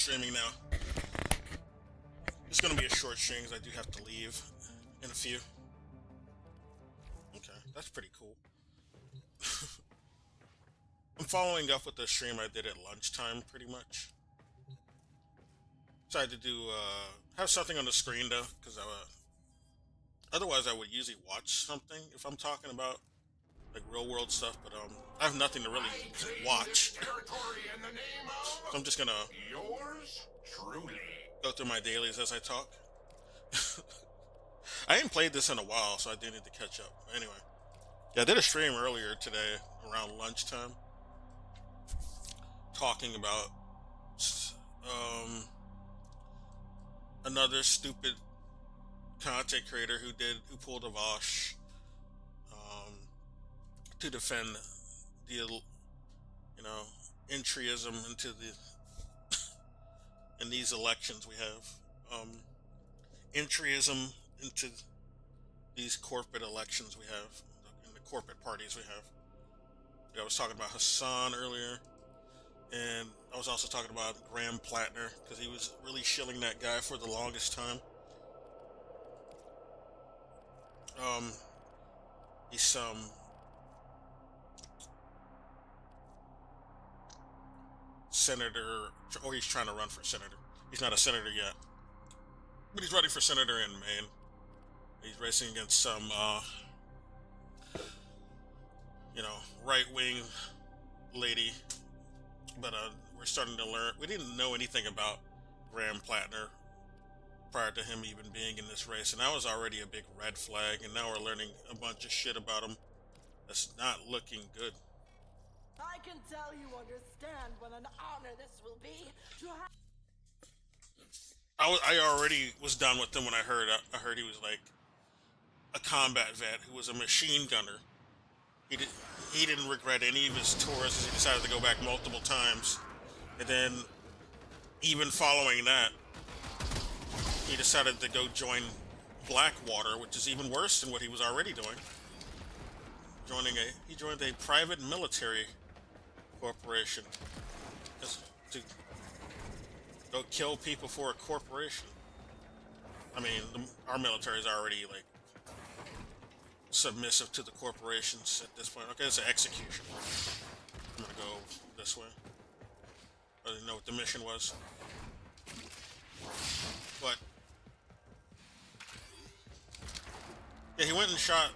streaming now. It's gonna be a short stream because I do have to leave in a few. Okay, that's pretty cool. I'm following up with the stream I did at lunchtime, pretty much. Tried to do have something on the screen though, because otherwise I would usually watch something if I'm talking about like real world stuff, but I have nothing to really watch. So I'm just gonna Yours truly. go through my dailies as I talk. I ain't played this in a while, so I do need to catch up. Anyway, yeah, I did a stream earlier today around lunchtime, talking about another stupid content creator who pulled a Vosh to defend the entryism into in these elections we have, entryism into these corporate elections we have, in the corporate parties we have. Yeah, I was talking about Hassan earlier, and I was also talking about Graham Plattner, because he was really shilling that guy for the longest time. He's senator, or he's trying to run for senator. He's not a senator yet, but he's running for senator in Maine. He's racing against some, right-wing lady. But we're starting to learn. We didn't know anything about Graham Plattner prior to him even being in this race, and that was already a big red flag. And now we're learning a bunch of shit about him that's not looking good. I can tell you understand what an honor this will be to have. I already was done with him when I heard he was like a combat vet who was a machine gunner. He didn't regret any of his tours. He decided to go back multiple times, and then even following that, he decided to go join Blackwater, which is even worse than what he was already doing. He joined a private military corporation just to go kill people for a corporation. I mean, our military is already like submissive to the corporations at this point. Okay, it's an execution. I'm gonna go this way. I didn't know what the mission was, but yeah, he went and shot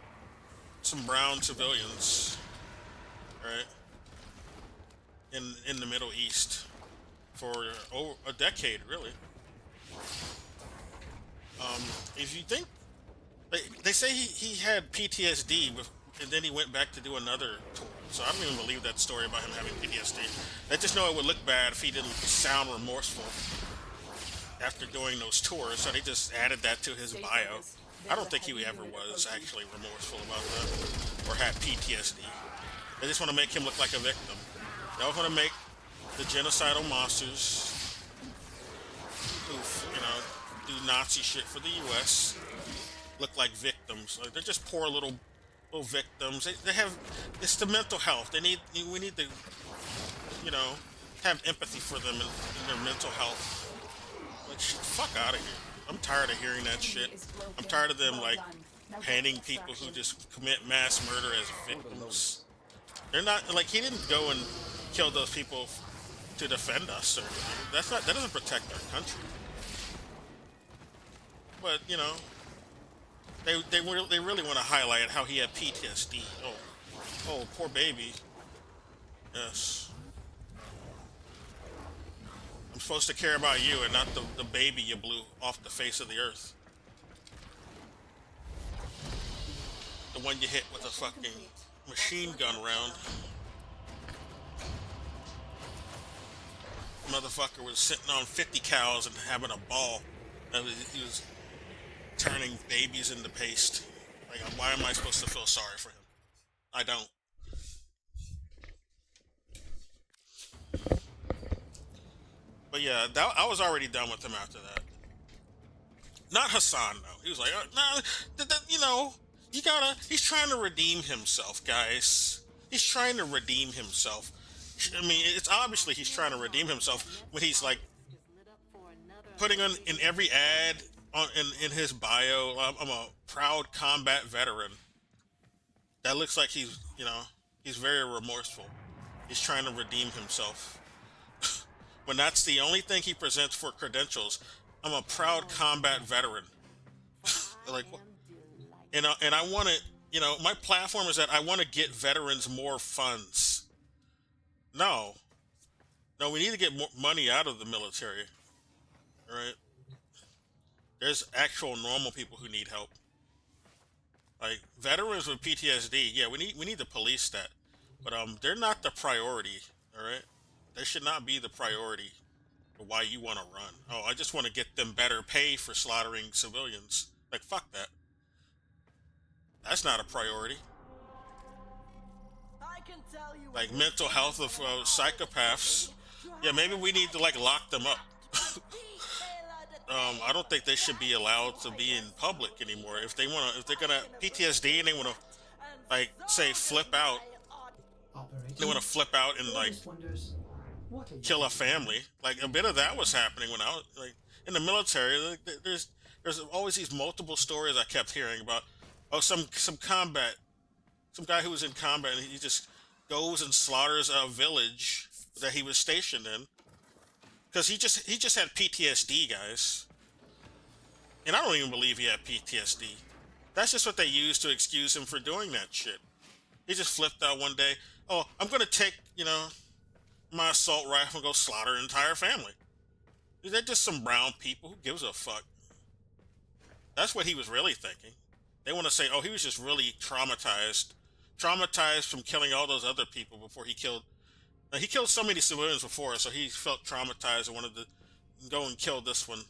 some brown civilians, right, in the Middle East for a decade, really. If you think, they say he had PTSD, and then he went back to do another tour. So I don't even believe that story about him having PTSD. I just know it would look bad if he didn't sound remorseful after doing those tours, so they just added that to his bio. I don't think he ever was actually remorseful about that, or had PTSD. They just want to make him look like a victim. They always want to make the genocidal monsters who, do Nazi shit for the U.S. look like victims. Like, they're just poor little victims. They have, it's the mental health. We need to, have empathy for them in their mental health. Like, fuck out of here. I'm tired of hearing that shit. I'm tired of them, like, painting people who just commit mass murder as victims. They're not, like, he didn't go and kill those people to defend us, or that doesn't protect our country. But, they really want to highlight how he had PTSD. Oh, poor baby. Yes. I'm supposed to care about you and not the baby you blew off the face of the earth. The one you hit with a fucking machine gun round. Motherfucker was sitting on 50 cows and having a ball. He was turning babies into paste. Like, why am I supposed to feel sorry for him? I don't. But yeah, I was already done with him after that. Not Hassan, though. He was like, nah, he's trying to redeem himself, guys. He's trying to redeem himself. I mean, it's obviously he's trying to redeem himself when he's like putting on in every ad in his bio, I'm a proud combat veteran. That looks like he's very remorseful. He's trying to redeem himself. When that's the only thing he presents for credentials, I'm a proud combat veteran. Like, and I want to, my platform is that I want to get veterans more funds. No, no, we need to get more money out of the military. All right, there's actual normal people who need help. Like veterans with PTSD, yeah, we need to police that, but they're not the priority. All right, they should not be the priority for why you want to run. Oh, I just want to get them better pay for slaughtering civilians. Like fuck that. That's not a priority. I can tell you Like mental health of psychopaths. Yeah, maybe we need to like lock them up. I don't think they should be allowed to be in public anymore. If they're gonna PTSD and they wanna like say flip out, they wanna flip out and like kill a family. Like a bit of that was happening when I was like in the military. Like, there's always these multiple stories I kept hearing about. Oh, some guy who was in combat and he just goes and slaughters a village that he was stationed in. Because he just had PTSD, guys. And I don't even believe he had PTSD. That's just what they used to excuse him for doing that shit. He just flipped out one day. Oh, I'm going to take, my assault rifle and go slaughter an entire family. They're just some brown people. Who gives a fuck? That's what he was really thinking. They want to say, oh, he was just really traumatized. Traumatized from killing all those other people before he killed... Now, he killed so many civilians before, so he felt traumatized and wanted to go and kill this one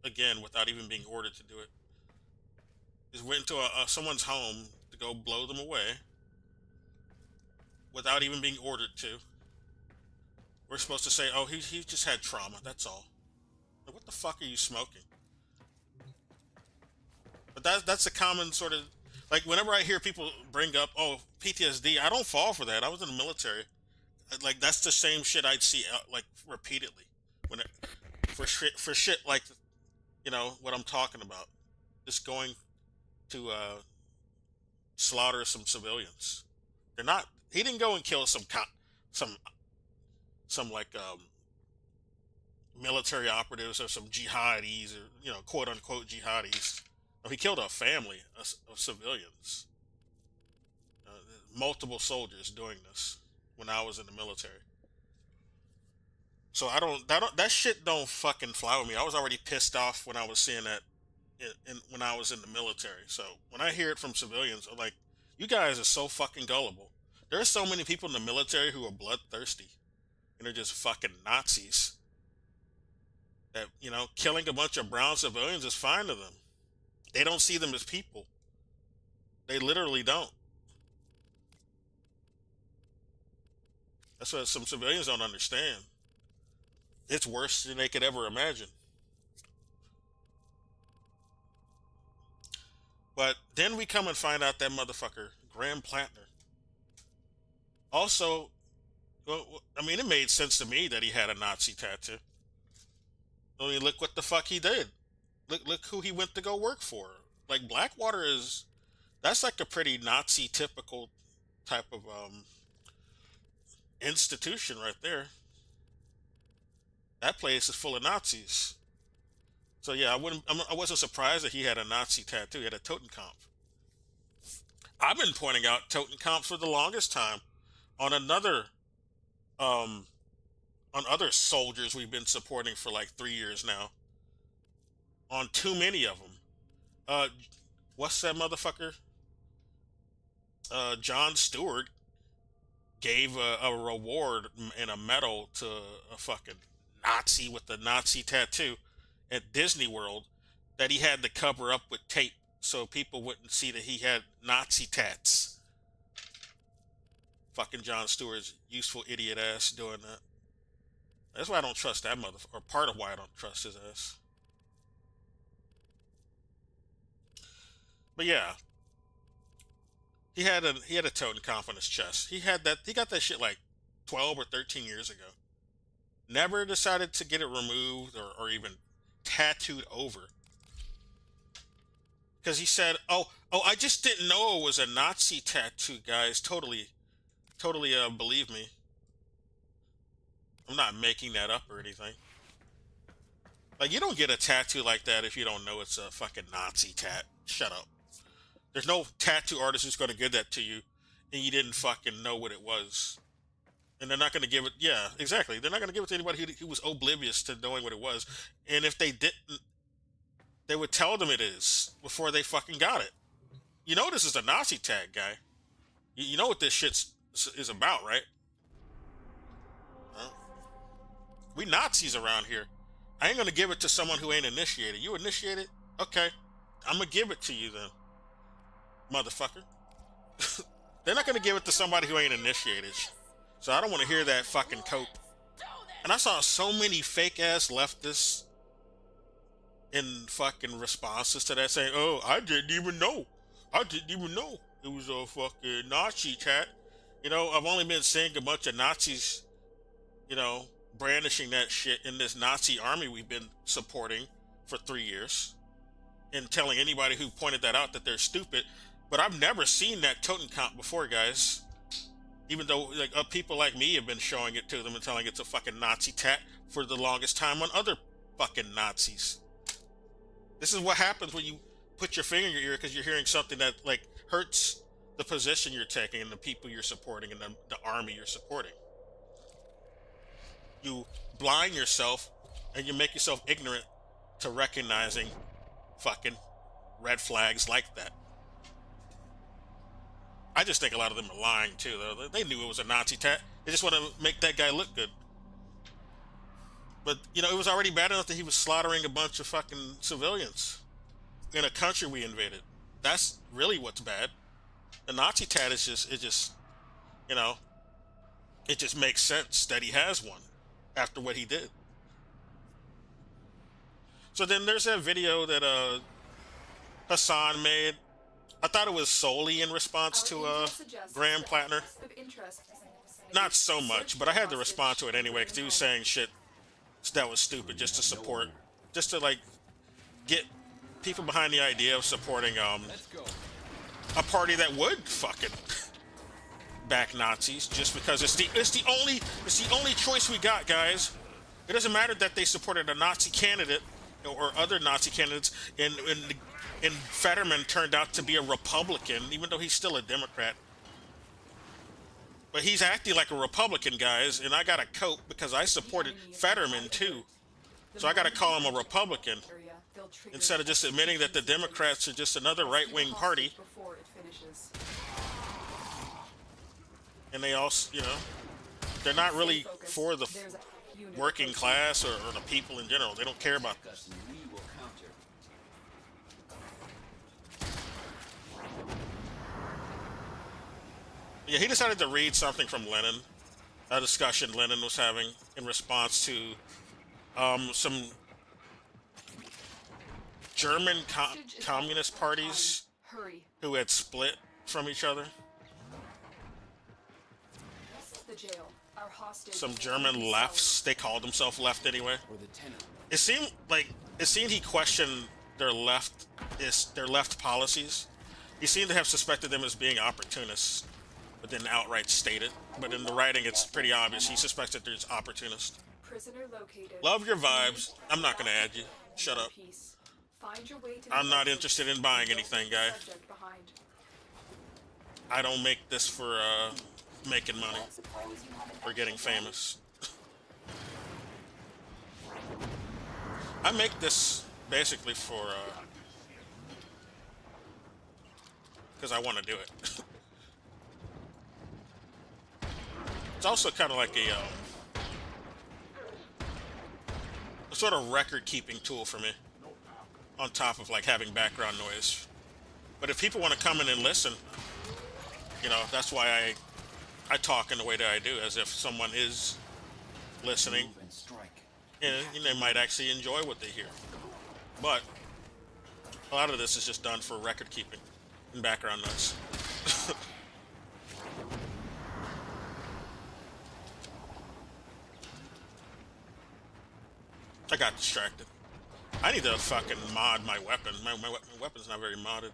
again without even being ordered to do it. Just went into someone's home to go blow them away without even being ordered to. We're supposed to say, oh, he just had trauma, that's all. Like, what the fuck are you smoking? But that's a common sort of... Like, whenever I hear people bring up, oh, PTSD, I don't fall for that. I was in the military. Like, that's the same shit I'd see, like, repeatedly. For shit like, what I'm talking about. Just going to slaughter some civilians. They're not... He didn't go and kill some military operatives or some jihadis or, quote-unquote jihadis. He killed a family of civilians. Multiple soldiers doing this when I was in the military. So that shit don't fucking fly with me. I was already pissed off when I was seeing that when I was in the military. So when I hear it from civilians, I'm like, you guys are so fucking gullible. There are so many people in the military who are bloodthirsty. And they're just fucking Nazis. That, killing a bunch of brown civilians is fine to them. They don't see them as people. They literally don't. That's what some civilians don't understand. It's worse than they could ever imagine. But then we come and find out that motherfucker, Graham Plattner. Also, it made sense to me that he had a Nazi tattoo. I mean, look what the fuck he did. Look who he went to go work for. Like, Blackwater that's like a pretty Nazi typical type of institution right there. That place is full of Nazis. So yeah, I wasn't surprised that he had a Nazi tattoo. He had a Totenkopf. I've been pointing out Totenkopf for the longest time on other soldiers we've been supporting for like 3 years now. On too many of them. What's that motherfucker? Jon Stewart gave a reward and a medal to a fucking Nazi with the Nazi tattoo at Disney World that he had to cover up with tape so people wouldn't see that he had Nazi tats. Fucking Jon Stewart's useful idiot ass doing that. That's why I don't trust that motherfucker, or part of why I don't trust his ass. But yeah, he had a Totenkopf on his chest. He got that shit like 12 or 13 years ago. Never decided to get it removed or even tattooed over. Because he said, oh, I just didn't know it was a Nazi tattoo, guys. Totally, believe me. I'm not making that up or anything. Like, you don't get a tattoo like that if you don't know it's a fucking Nazi tat. Shut up. There's no tattoo artist who's going to give that to you and you didn't fucking know what it was. And they're not going to give it, yeah, exactly. They're not going to give it to anybody who was oblivious to knowing what it was. And if they didn't, they would tell them it is before they fucking got it. You know this is a Nazi tag, guy. You know what this shit is about, right? Huh? We Nazis around here. I ain't gonna give it to someone who ain't initiated. You initiated? Okay. I'm gonna give it to you then. Motherfucker. They're not gonna give it to somebody who ain't initiated. So I don't want to hear that fucking cope. And I saw so many fake ass leftists in fucking responses to that saying, oh, I didn't even know. I didn't even know it was a fucking Nazi tat. You know, I've only been seeing a bunch of Nazis, you know, brandishing that shit in this Nazi army we've been supporting for 3 years and telling anybody who pointed that out that they're stupid. But I've never seen that Totenkopf before, guys. Even though like people like me have been showing it to them and telling it's a fucking Nazi tat for the longest time on other fucking Nazis. This is what happens when you put your finger in your ear because you're hearing something that like hurts the position you're taking and the people you're supporting and the army you're supporting. You blind yourself and you make yourself ignorant to recognizing fucking red flags like that. I just think a lot of them are lying too, though. They knew it was a Nazi tat. They just want to make that guy look good. But, you know, it was already bad enough that he was slaughtering a bunch of fucking civilians in a country we invaded. That's really what's bad. The Nazi tat is just, you know, it just makes sense that he has one after what he did. So then there's that video that Hassan made. I thought it was solely in response to Graham Plattner. Not so much, but I had to respond to it anyway because he was saying shit that was stupid just to support, just to like get people behind the idea of supporting a party that would fucking back Nazis just because it's the only choice we got, guys. It doesn't matter that they supported a Nazi candidate or other Nazi candidates and Fetterman turned out to be a Republican, even though he's still a Democrat. But he's acting like a Republican, guys, and I gotta cope because I supported Fetterman too. So I gotta call him a Republican instead of just admitting that the Democrats are just another right-wing party. And they also, you know, they're not really for the working class or the people in general. They don't care about that. Yeah, he decided to read something from Lenin, a discussion Lenin was having in response to some German communist parties who had split from each other. Some German lefts, they called themselves left anyway. It seemed he questioned their left policies. He seemed to have suspected them as being opportunists, but didn't outright state it. But in the writing, it's pretty obvious. He suspects that there's opportunists. Love your vibes. I'm not going to add you. Shut up. I'm not interested in buying anything, guy. I don't make this for making money or getting famous. I make this basically for because I want to do it. It's also kind of like a sort of record-keeping tool for me, on top of like having background noise. But if people want to come in and listen, you know, that's why I talk in the way that I do, as if someone is listening, and they might actually enjoy what they hear. But a lot of this is just done for record-keeping and background noise. I got distracted. I need to fucking mod my weapon. My weapon's not very modded.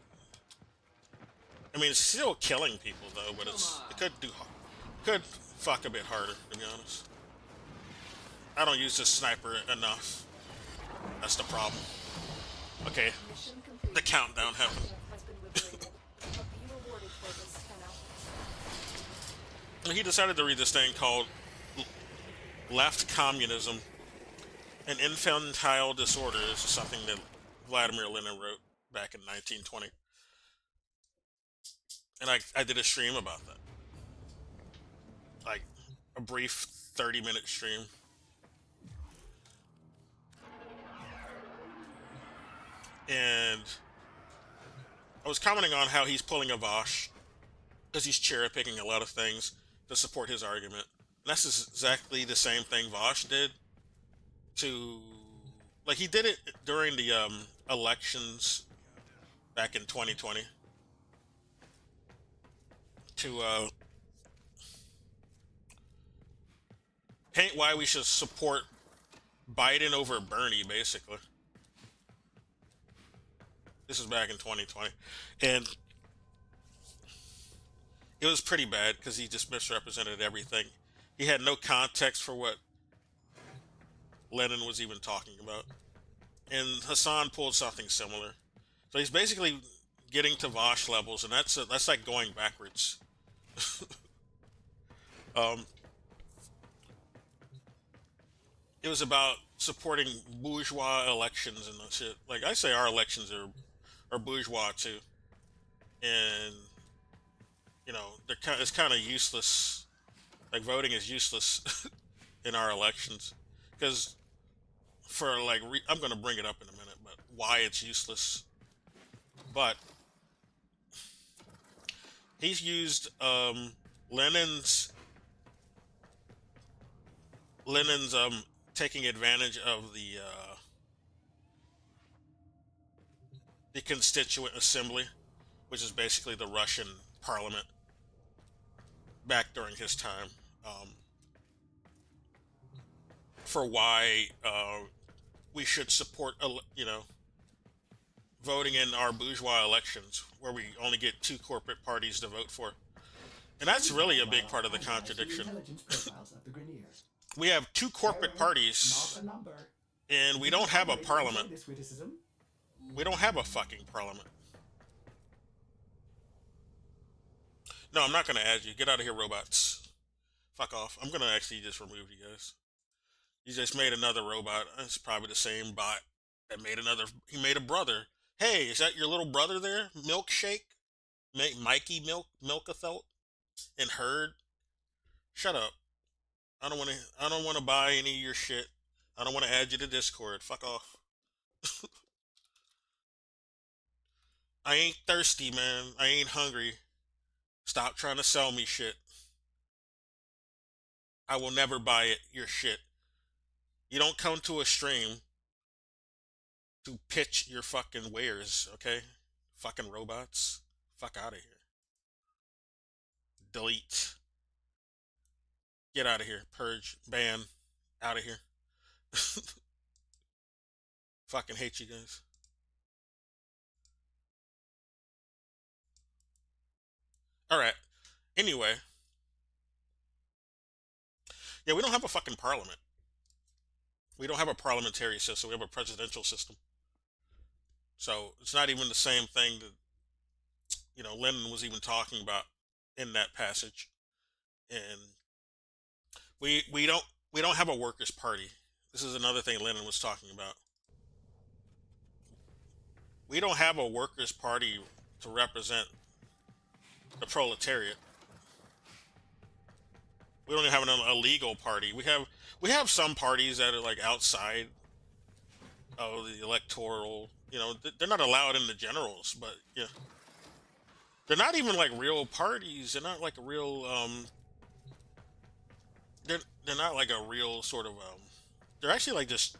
I mean, it's still killing people though, but it could fuck a bit harder, to be honest. I don't use this sniper enough. That's the problem. Okay, the countdown happened. He decided to read this thing called Left Communism, an Infantile Disorder. Is something that Vladimir Lenin wrote back in 1920. And I did a stream about that. Like, a brief 30-minute stream. And I was commenting on how he's pulling a Vosh, because he's cherry-picking a lot of things to support his argument. And that's exactly the same thing Vosh did to... Like, he did it during the elections back in 2020 to paint why we should support Biden over Bernie, basically. This is back in 2020. And it was pretty bad because he just misrepresented everything. He had no context for what Lenin was even talking about. And Hassan pulled something similar. So he's basically getting to Vosh levels, and that's like going backwards. It was about supporting bourgeois elections and that shit. Like, I say our elections are bourgeois too. And, you know, it's kind of useless. Like, voting is useless in our elections. Because for, like, I'm going to bring it up in a minute, but why it's useless. But he's used Lenin's taking advantage of the Constituent Assembly, which is basically the Russian parliament back during his time, for why we should support, you know, voting in our bourgeois elections, where we only get 2 corporate parties to vote for. And that's really a big part of the contradiction. We have 2 corporate parties, and we don't have a parliament. We don't have a fucking parliament. No, I'm not going to add you. Get out of here, robots. Fuck off. I'm going to actually just remove you guys. You just made another robot. It's probably the same bot that made another. He made a brother. Hey, is that your little brother there? Milkshake? Mikey Milkathelt? And Herd? Shut up. I don't want to buy any of your shit. I don't want to add you to Discord. Fuck off. I ain't thirsty, man. I ain't hungry. Stop trying to sell me shit. I will never buy it, your shit. You don't come to a stream to pitch your fucking wares, okay? Fucking robots. Fuck out of here. Delete. Get out of here. Purge. Ban. Out of here. Fucking hate you guys. Alright. Anyway. Yeah, we don't have a fucking parliament. We don't have a parliamentary system. We have a presidential system. So it's not even the same thing that, you know, Lenin was even talking about in that passage. And we don't have a workers' party. This is another thing Lenin was talking about. We don't have a workers' party to represent the proletariat. We don't even have a legal party. We have some parties that are like outside of the electoral. You know, they're not allowed in the generals, but yeah, they're not even like real parties. They're not like a real. They're not like a real sort of. They're actually like just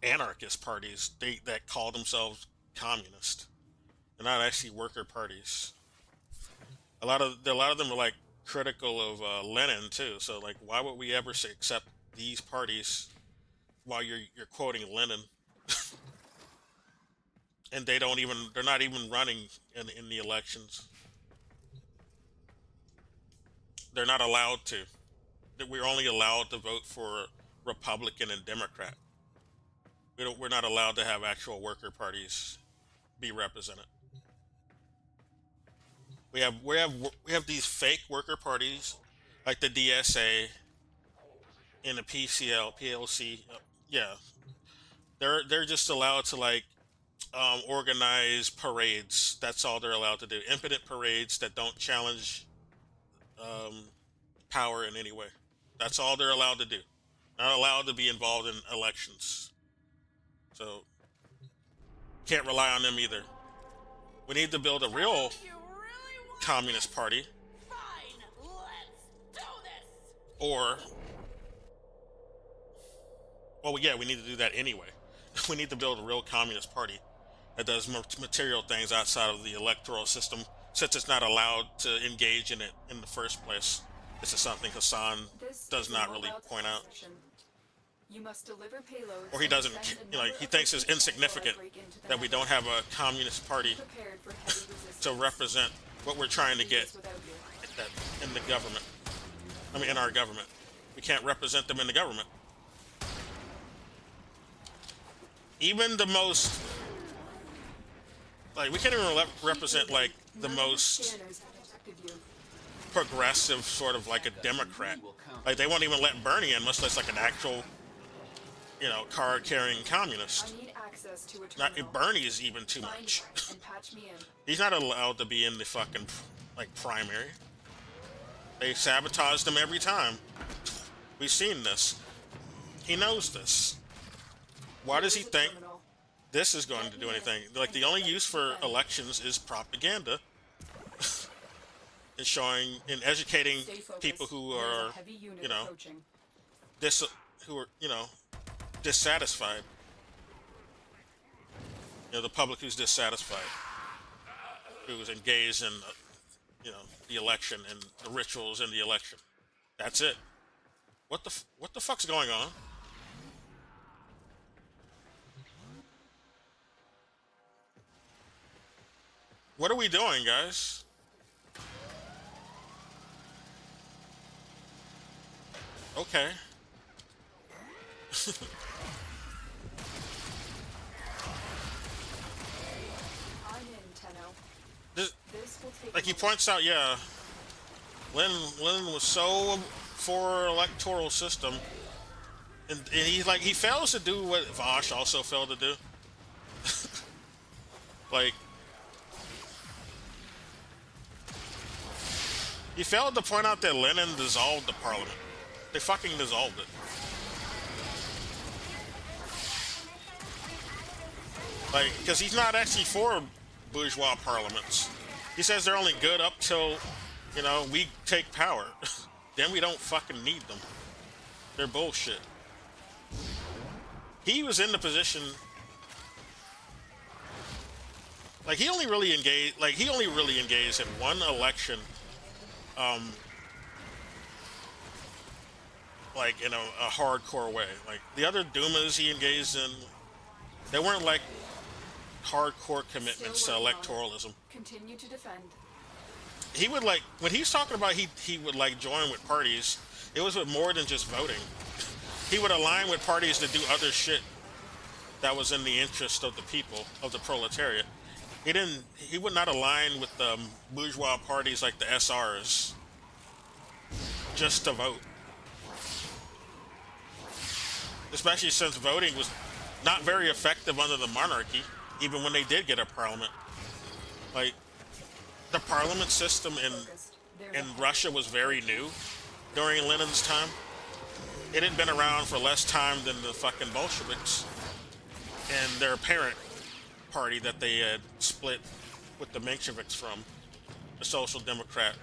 anarchist parties. That call themselves communist. They're not actually worker parties. A lot of them are like critical of Lenin too. So like, why would we ever accept these parties while you're quoting Lenin, and they're not even running in the elections. They're not allowed to. We're only allowed to vote for Republican and Democrat. We're not allowed to have actual worker parties be represented. We have these fake worker parties like the DSA and the PCL, PLC. Yeah, they're just allowed to like organize parades. That's all they're allowed to do. Impotent parades that don't challenge um, power in any way. That's all they're allowed to do. Not allowed to be involved in elections. So can't rely on them either. We need to build a real You really want communist party, Fine, let's do this. or well, yeah, we need to do that anyway. We need to build a real communist party that does material things outside of the electoral system, since it's not allowed to engage in it in the first place. This is something Hassan does not really point out. You must deliver payloads, Or he doesn't, he thinks it's insignificant that we don't have a communist party to represent what we're trying to get in the government. I mean, in our government. We can't represent them in the government. Even the most, like, we can't even represent, like, the most progressive sort of like a Democrat. Like, they won't even let Bernie in unless it's like an actual, card-carrying communist. I need access to a Not terminal. Bernie is even too Find much. one and patch me in. He's not allowed to be in the fucking like primary. They sabotage them every time. We've seen this. He knows this. Why does he Here's a think terminal. this is going to do anything? Like, the only use for elections is propaganda. And showing and educating Stay focused. people who There's are, a heavy unit you know, approaching. dissatisfied. The public who's dissatisfied, who's engaged in, the election and the rituals in the election. That's it. What the fuck's going on? What are we doing, guys? Okay. I'm in, Tenno. This, This will take like he a moment. points out, yeah, Lynn was so for electoral system, and he fails to do what Vosh also failed to do. Like, he failed to point out that Lenin dissolved the parliament. They fucking dissolved it. Like, because he's not actually for bourgeois parliaments. He says they're only good up till, we take power. Then we don't fucking need them. They're bullshit. He was in the position, like, he only really engaged in one election, like, in a hardcore way. Like, the other Dumas he engaged in, they weren't like hardcore commitments to Still working on it. electoralism. Continue to defend. He would, like, when he's talking about he would like join with parties, it was with more than just voting. He would align with parties to do other shit that was in the interest of the people, of the proletariat. He would not align with the bourgeois parties like the SRs just to vote. Especially since voting was not very effective under the monarchy, even when they did get a parliament. Like, the parliament system Focused. There's in a Russia was very new during Lenin's time. It had been around for less time than the fucking Bolsheviks and their parent party that they had split with the Mensheviks from, the Social Democrat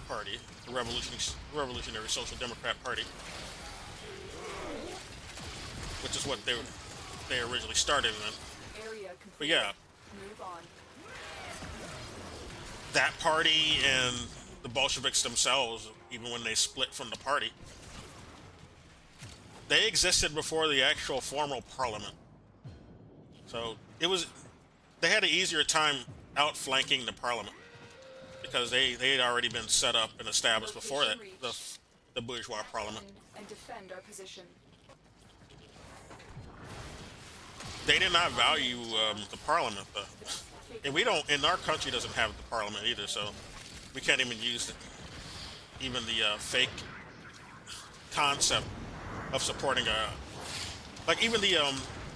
Party, the Revolutionary Social Democrat Party, which is what they originally started in. area complete. But yeah, Move on. that party and the Bolsheviks themselves, even when they split from the party, they existed before the actual formal parliament. So it was they had an easier time outflanking the parliament because they had already been set up and established before that the bourgeois parliament. And defend our position. They did not value the parliament though, and we don't. In our country doesn't have the parliament either, so we can't even use even the fake concept of supporting a like even the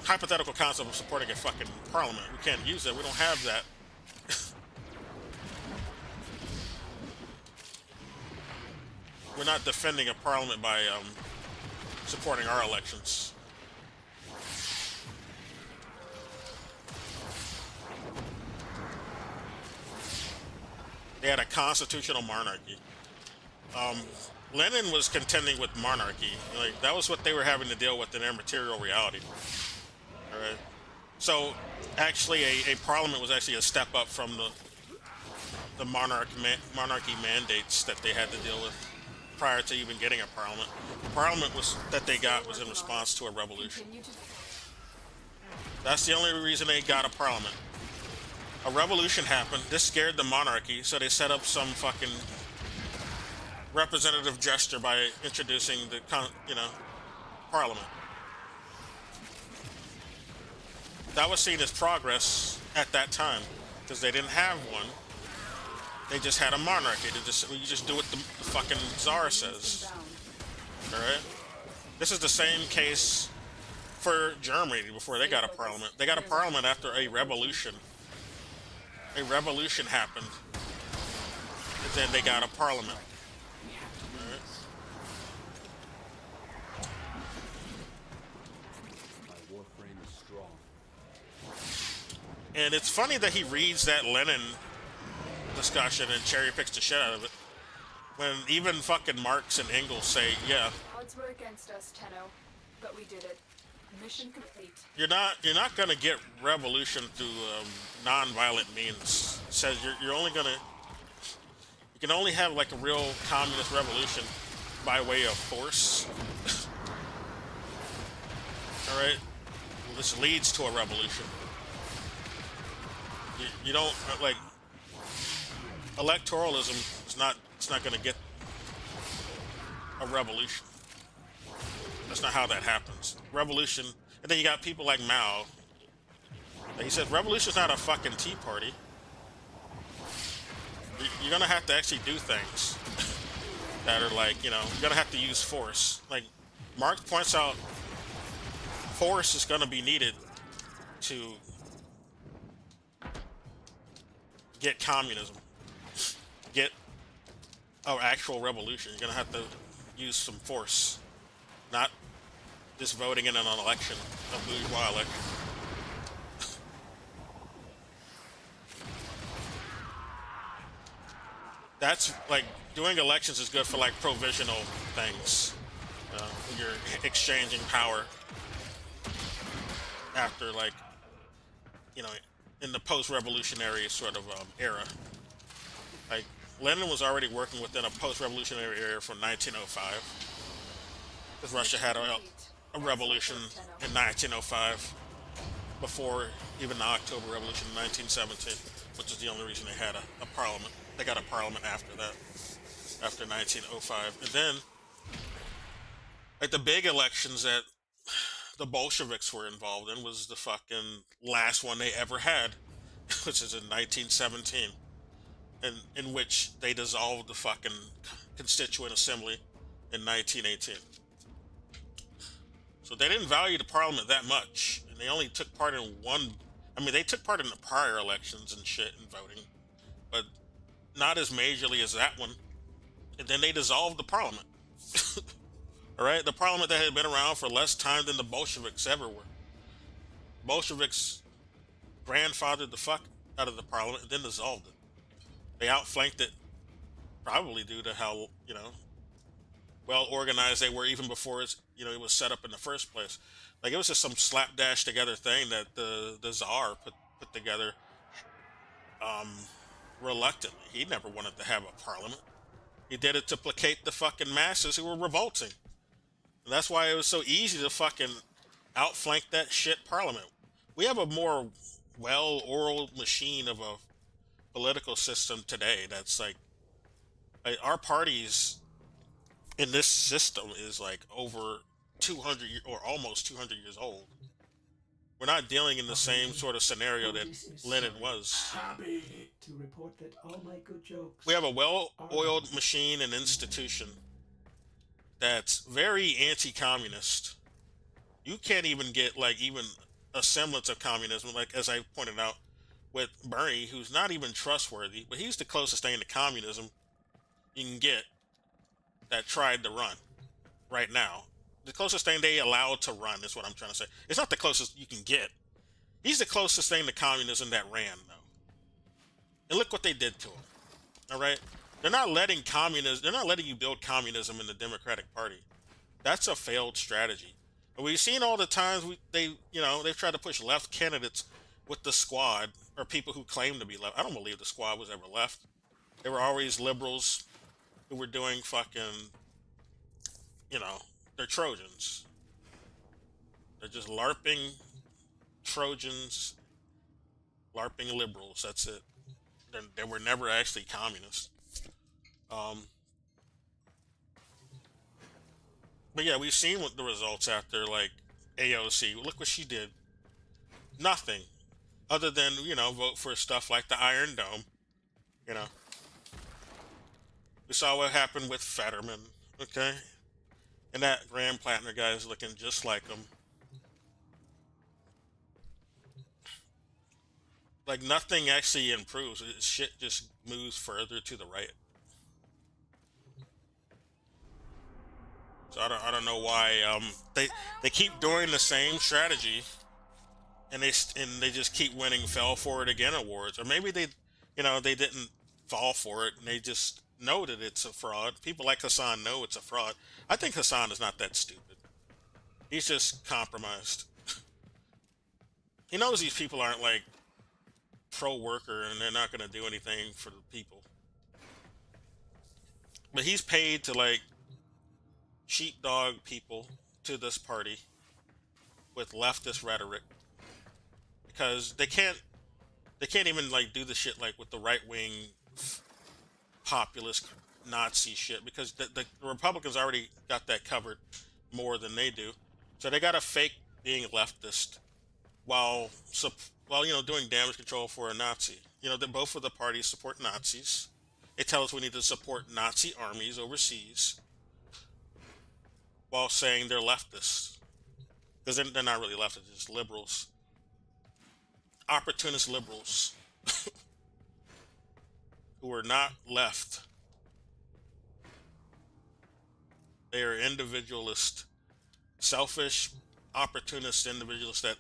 hypothetical concept of supporting a fucking parliament. We can't use that. We don't have that. We're not defending a parliament by supporting our elections. They had a constitutional monarchy. Lenin was contending with monarchy. Like that was what they were having to deal with in their material reality. All right. So actually, a parliament was actually a step up from the monarchy mandates that they had to deal with prior to even getting a parliament. The parliament that they got was in response to a revolution. That's the only reason they got a parliament. A revolution happened. This scared the monarchy, so they set up some fucking representative gesture by introducing the parliament. That was seen as progress at that time because they didn't have one. They just had a monarchy. You just do what the fucking czar says. All right. This is the same case for Germany before they got a parliament. They got a parliament after a revolution. A revolution happened, and then they got a parliament. And it's funny that he reads that Lenin discussion and cherry picks the shit out of it, when even fucking Marx and Engels say, yeah. Odds were against us, Tenno, but we did it. Mission complete. You're not gonna get revolution through non-violent means. It says you're only gonna. You can only have like a real communist revolution by way of force. All right, well, this leads to a revolution. You don't like electoralism. It's not gonna get a revolution. That's not how that happens. Revolution, and then you got people like Mao. He said, revolution's not a fucking tea party. You're gonna have to actually do things that are like, you're gonna have to use force. Like, Marx points out, force is gonna be needed to get communism, get an actual revolution. You're gonna have to use some force. Not just voting in an election, a bourgeois election. That's like doing elections is good for like provisional things. When you're exchanging power after like, in the post-revolutionary sort of era. Like Lenin was already working within a post-revolutionary era from 1905. Because Russia had a revolution in 1905 before even the October Revolution in 1917, which is the only reason they had a parliament. They got a parliament after that, after 1905. And then, like the big elections that the Bolsheviks were involved in was the fucking last one they ever had, which is in 1917, in which they dissolved the fucking Constituent Assembly in 1918. So they didn't value the parliament that much, and they only took part in one. I mean, they took part in the prior elections and shit and voting, but not as majorly as that one. And then they dissolved the parliament. All right, the parliament that had been around for less time than the Bolsheviks ever were. Bolsheviks grandfathered the fuck out of the parliament and then dissolved it. They outflanked it, probably due to how well organized they were even before it was set up in the first place. Like it was just some slapdash together thing that the Tsar put together reluctantly. He never wanted to have a parliament. He did it to placate the fucking masses who were revolting. And that's why it was so easy to fucking outflank that shit parliament. We have a more well-oiled machine of a political system today that's like our parties in this system is like over 200 or almost 200 years old. We're not dealing in the same sort of scenario that Lenin was. Happy to report that all my good jokes. We have a well-oiled machine and institution that's very anti-communist. You can't even get like even a semblance of communism, like as I pointed out with Bernie, who's not even trustworthy, but he's the closest thing to communism you can get that tried to run right now. The closest thing they allowed to run is what I'm trying to say. It's not the closest you can get. He's the closest thing to communism that ran, though. And look what they did to him. All right, they're not letting you build communism in the Democratic Party. That's a failed strategy. And we've seen all the times they've tried to push left candidates with the squad or people who claim to be left. I don't believe the squad was ever left. They were always liberals who were doing fucking, they're Trojans. They're just LARPing Trojans, LARPing liberals. That's it. They were never actually communists. But yeah, we've seen what the results after, like, AOC. Look what she did. Nothing. Other than, vote for stuff like the Iron Dome. We saw what happened with Fetterman, okay? And that Graham Plattner guy is looking just like him. Like, nothing actually improves. Shit just moves further to the right. So I don't know why they keep doing the same strategy, and they just keep winning Fell For It Again awards, or maybe they didn't fall for it and they just know that it's a fraud. People like Hassan know it's a fraud. I think Hassan is not that stupid. He's just compromised. He knows these people aren't like pro-worker and they're not going to do anything for the people. But he's paid to like sheepdog people to this party with leftist rhetoric because they can't even like do the shit like with the right-wing populist Nazi shit because the Republicans already got that covered more than they do. So they got to fake being leftist while doing damage control for a Nazi. That both of the parties support Nazis. They tell us we need to support Nazi armies overseas while saying they're leftists. Because they're not really leftists, they're just liberals. Opportunist liberals. Who are not left. They are individualist, selfish, opportunist individualists that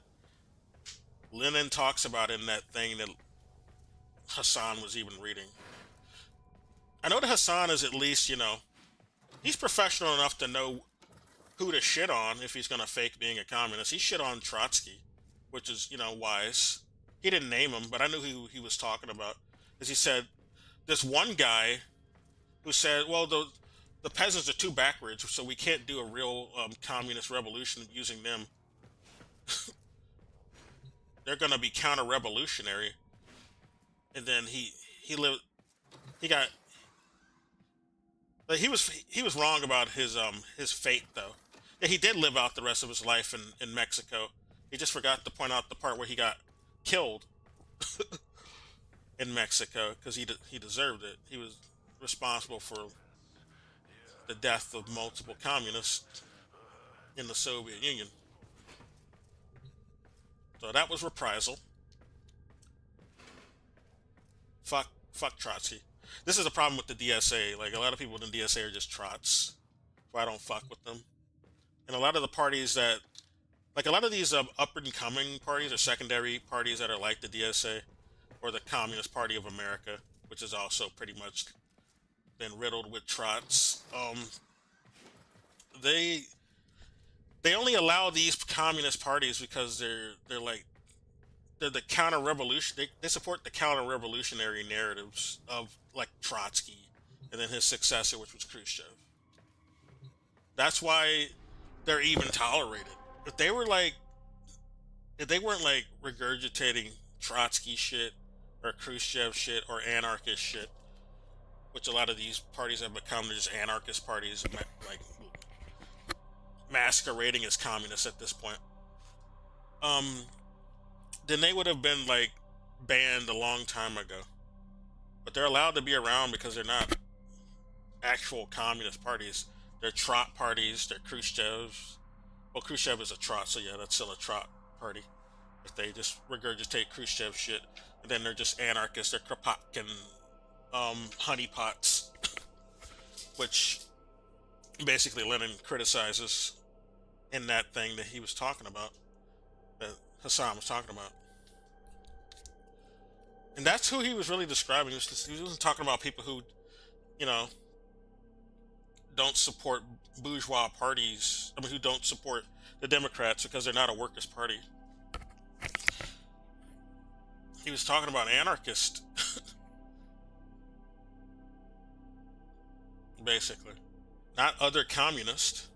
Lenin talks about in that thing that Hassan was even reading. I know that Hassan is at least, he's professional enough to know who to shit on if he's going to fake being a communist. He shit on Trotsky, which is, wise. He didn't name him, but I knew who he was talking about. Because he said, this one guy who said, well, the peasants are too backwards, so we can't do a real communist revolution using them. They're going to be counter-revolutionary. And then he was wrong about his fate, though. Yeah, he did live out the rest of his life in Mexico. He just forgot to point out the part where he got killed in Mexico because he deserved it. He was responsible for the death of multiple communists in the Soviet Union. So that was reprisal. Fuck Trotsky. This is a problem with the DSA. Like, a lot of people in the DSA are just trots. So I don't fuck with them. And a lot of the parties that, like a lot of these up-and-coming parties or secondary parties that are like the DSA or the Communist Party of America, which has also pretty much been riddled with trots, they only allow these communist parties because they're the counter-revolution. They support the counter-revolutionary narratives of like Trotsky and then his successor, which was Khrushchev. That's why they're even tolerated. If they were like, if they weren't like regurgitating Trotsky shit or Khrushchev shit or anarchist shit, which a lot of these parties have become, they're just anarchist parties, like masquerading as communists at this point. Then they would have been like banned a long time ago. But they're allowed to be around because they're not actual communist parties. They're trot parties. They're Khrushchevs. Well, Khrushchev is a trot, so yeah, that's still a trot party. If they just regurgitate Khrushchev shit, and then they're just anarchists. They're Kropotkin, honeypots, which basically Lenin criticizes in that thing that he was talking about, that Hassan was talking about. And that's who he was really describing. He wasn't talking about people who, you know, don't support bourgeois parties. I mean, who don't support the Democrats because they're not a workers' party. He was talking about anarchists, basically, not other communists.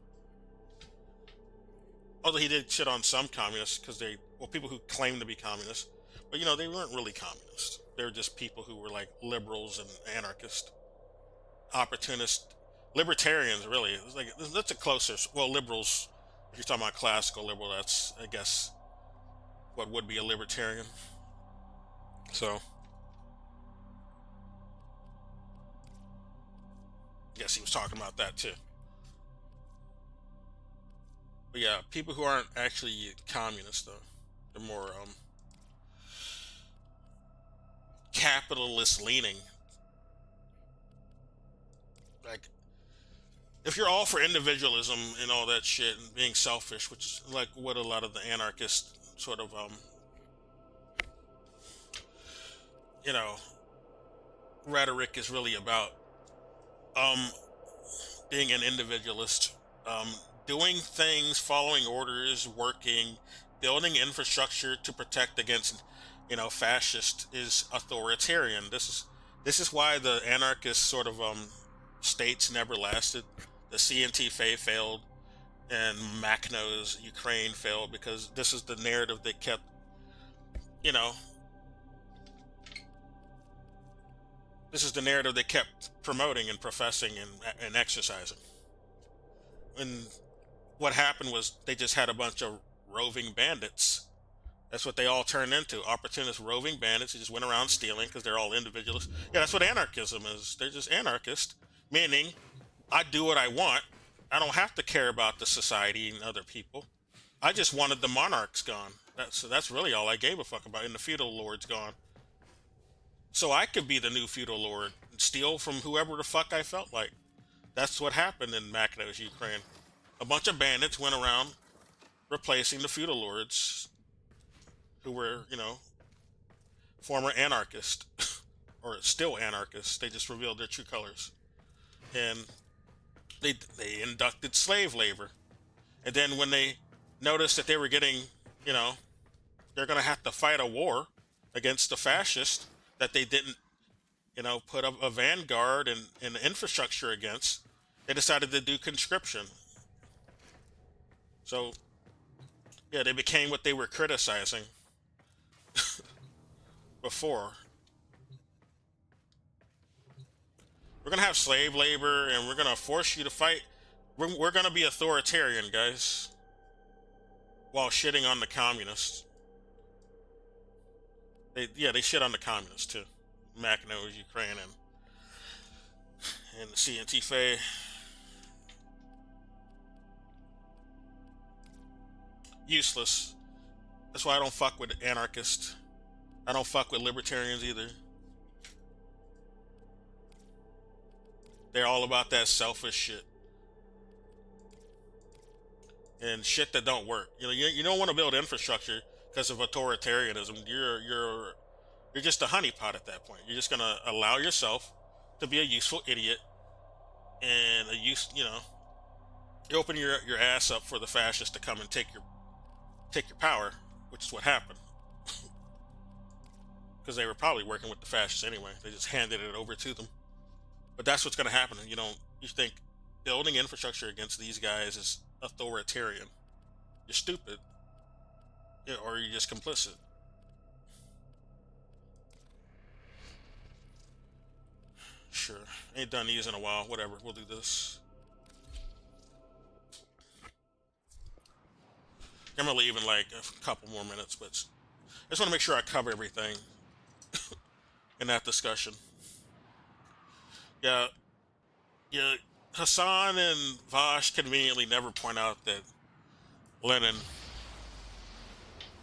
Although he did shit on some communists because people who claim to be communists, but you know, they weren't really communists. They were just people who were like liberals and anarchists, opportunists, libertarians. Really, it's like that's a closer. Well, liberals. If you're talking about classical liberal, that's, I guess, what would be a libertarian. So, I guess he was talking about that too. But yeah, people who aren't actually communists, though, they're more capitalist leaning. Like, if you're all for individualism and all that shit and being selfish, which is like what a lot of the anarchist sort of you know, rhetoric is really about, being an individualist, doing things, following orders, working, building infrastructure to protect against, you know, fascist is authoritarian. This is why the anarchist sort of states never lasted. The CNTFA failed, and Makhno's Ukraine failed, because this is the narrative they kept, you know, this is the narrative they kept promoting and professing and exercising. And what happened was they just had a bunch of roving bandits. That's what they all turned into. Opportunist roving bandits who just went around stealing because they're all individualists. Yeah, that's what anarchism is. They're just anarchists, meaning I do what I want. I don't have to care about the society and other people. I just wanted the monarchs gone. That's really all I gave a fuck about, and the feudal lords gone. So I could be the new feudal lord and steal from whoever the fuck I felt like. That's what happened in Makhno's Ukraine. A bunch of bandits went around replacing the feudal lords who were, you know, former anarchists or still anarchists. They just revealed their true colors. And they inducted slave labor. And then when they noticed that they were getting, you know, they're going to have to fight a war against the fascists that they didn't, you know, put up a vanguard and infrastructure against, they decided to do conscription. So, yeah, they became what they were criticizing before. We're going to have slave labor, and we're going to force you to fight. We're going to be authoritarian, guys, while shitting on the communists. They shit on the communists too. Makhno's Ukraine and the CNTFA. Useless. That's why I don't fuck with anarchists. I don't fuck with libertarians either. They're all about that selfish shit. And shit that don't work. You know, you don't want to build infrastructure because of authoritarianism. You're just a honeypot at that point. You're just gonna allow yourself to be a useful idiot, and you know, you open your ass up for the fascists to come and take your power, which is what happened. Because they were probably working with the fascists anyway. They just handed it over to them. But that's what's gonna happen. You think building infrastructure against these guys authoritarian. You're stupid, yeah, or you're just complicit. Sure, ain't done these in a while. Whatever, we'll do this. I'm gonna leave in like a couple more minutes, but I just want to make sure I cover everything in that discussion. Yeah, yeah. Hassan and Vosh conveniently never point out that Lenin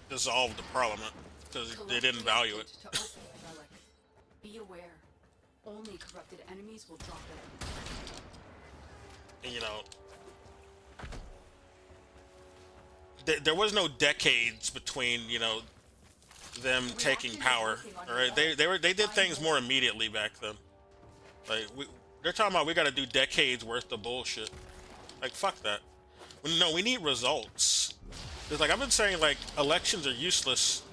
dissolved the parliament because they didn't value it. To open the relic. Be aware. Only corrupted enemies will drop it. And you know, there was no decades between them taking power. All right, they did things more immediately back then. Like they're talking about we got to do decades worth of bullshit. Like fuck that. No, we need results. It's like I've been saying, like elections are useless,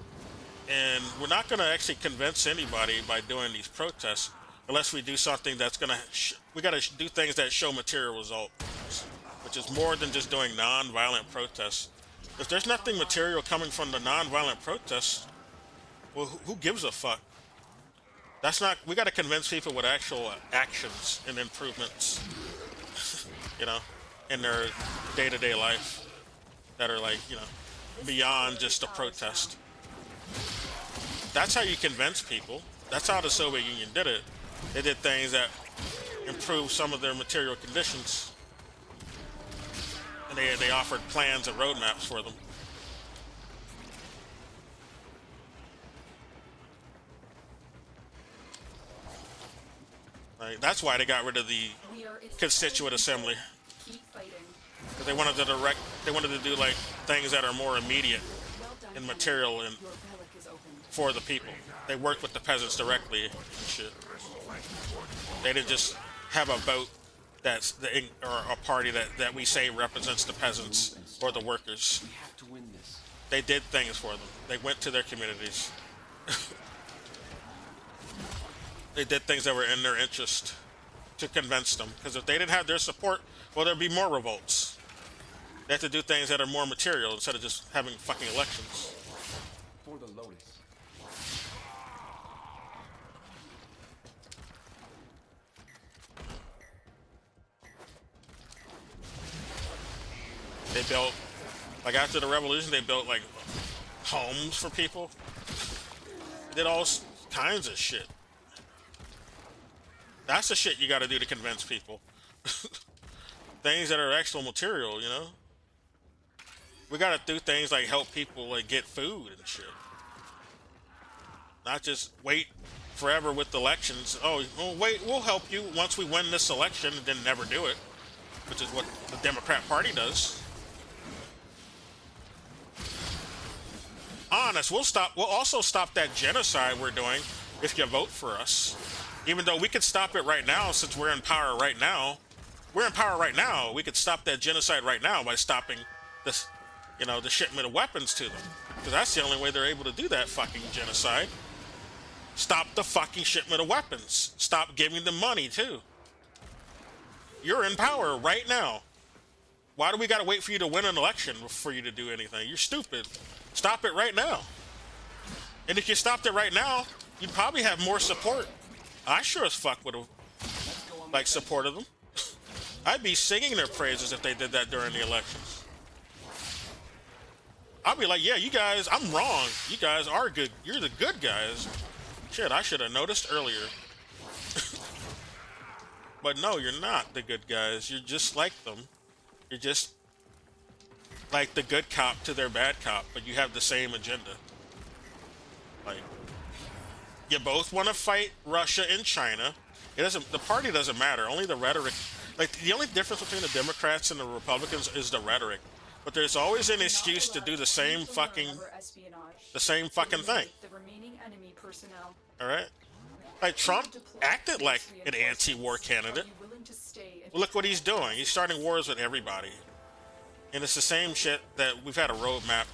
and we're not gonna actually convince anybody by doing these protests unless we do something that's gonna. We got to do things that show material results, which is more than just doing non-violent protests. If there's nothing material coming from the non-violent protests, well, who gives a fuck? That's not. We got to convince people with actual actions and improvements, in their day-to-day life that are like, beyond just a protest. That's how you convince people. That's how the Soviet Union did it. They did things that improved some of their material conditions, and they offered plans and roadmaps for them. Right? That's why they got rid of the Constituent Assembly. Keep fighting. Because they wanted to do like things that are more immediate and material and Your relic is opened. for the people. They worked with the peasants directly and shit. They didn't just have a vote or a party that we say represents the peasants or the workers. We have to win this. They did things for them. They went to their communities. They did things that were in their interest to convince them. Because if they didn't have their support, well, there'd be more revolts. They have to do things that are more material instead of just having fucking elections. For the Lotus. They built, like after the revolution, they built like homes for people. They did all kinds of shit. That's the shit you got to do to convince people. Things that are actual material, We got to do things like help people like get food and shit. Not just wait forever with elections. Oh, wait, we'll help you once we win this election, and then never do it, which is what the Democrat Party does. Honest, we'll also stop that genocide we're doing if you vote for us. Even though we could stop it right now since we're in power right now. We're in power right now. We could stop that genocide right now by stopping this, the shipment of weapons to them. Because that's the only way they're able to do that fucking genocide. Stop the fucking shipment of weapons. Stop giving them money too. You're in power right now. Why do we gotta wait for you to win an election for you to do anything? You're stupid. Stop it right now. And if you stopped it right now, you'd probably have more support. I sure as fuck would have supported them. I'd be singing their praises if they did that during the elections. I'd be like, yeah, you guys, I'm wrong. You guys are good. You're the good guys. Shit, I should have noticed earlier. But no, you're not the good guys. You're just like them. You're just like the good cop to their bad cop, but you have the same agenda. Like, you both want to fight Russia and China. The party doesn't matter. Only the rhetoric. Like, the only difference between the Democrats and the Republicans is the rhetoric. But there's always an excuse to do the same fucking thing. The remaining enemy personnel. All right? Like, Trump acted like an anti-war candidate. Look what he's doing. He's starting wars with everybody. And it's the same shit that we've had a roadmap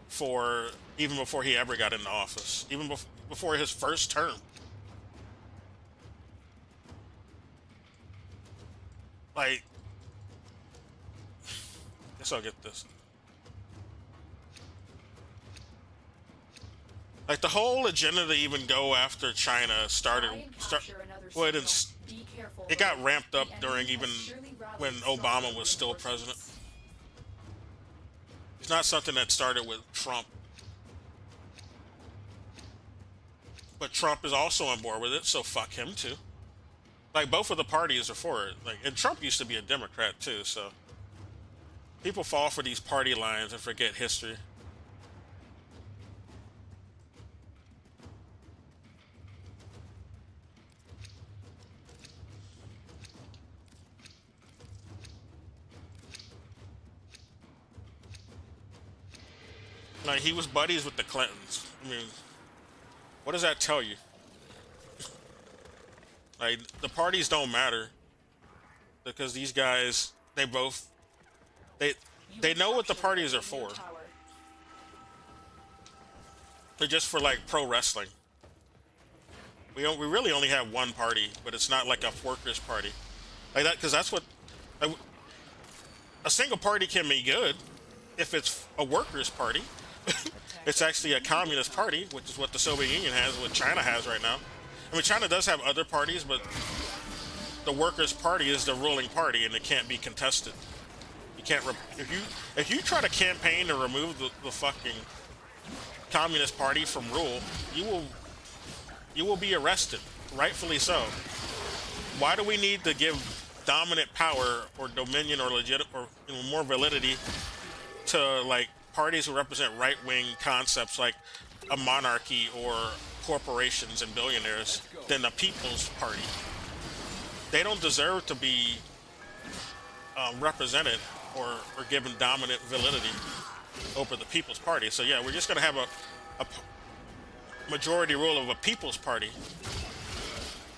for even before he ever got into office. Even before his first term. Like, I'll get this. Like the whole agenda to even go after China started. Well, it got ramped up during even when Obama was still president. It's not something that started with Trump. But Trump is also on board with it, so fuck him too. Like both of the parties are for it. Like, and Trump used to be a Democrat too, so people fall for these party lines and forget history. Like he was buddies with the Clintons. I mean, what does that tell you? Like the parties don't matter because these guys, they know what the parties are for. They're just for like pro wrestling. We really only have one party, but it's not like a workers' party, like that, because that's what a single party can be good if it's a workers' party. It's actually a communist party, which is what the Soviet Union has, what China has right now. I mean, China does have other parties, but the Workers' Party is the ruling party, and it can't be contested. You can't if you try to campaign to remove the fucking Communist Party from rule, you will be arrested, rightfully so. Why do we need to give dominant power or dominion or more validity to like parties who represent right-wing concepts like a monarchy or corporations and billionaires than the People's Party? They don't deserve to be represented or given dominant validity over the People's Party. So yeah, we're just going to have a majority rule of a People's Party,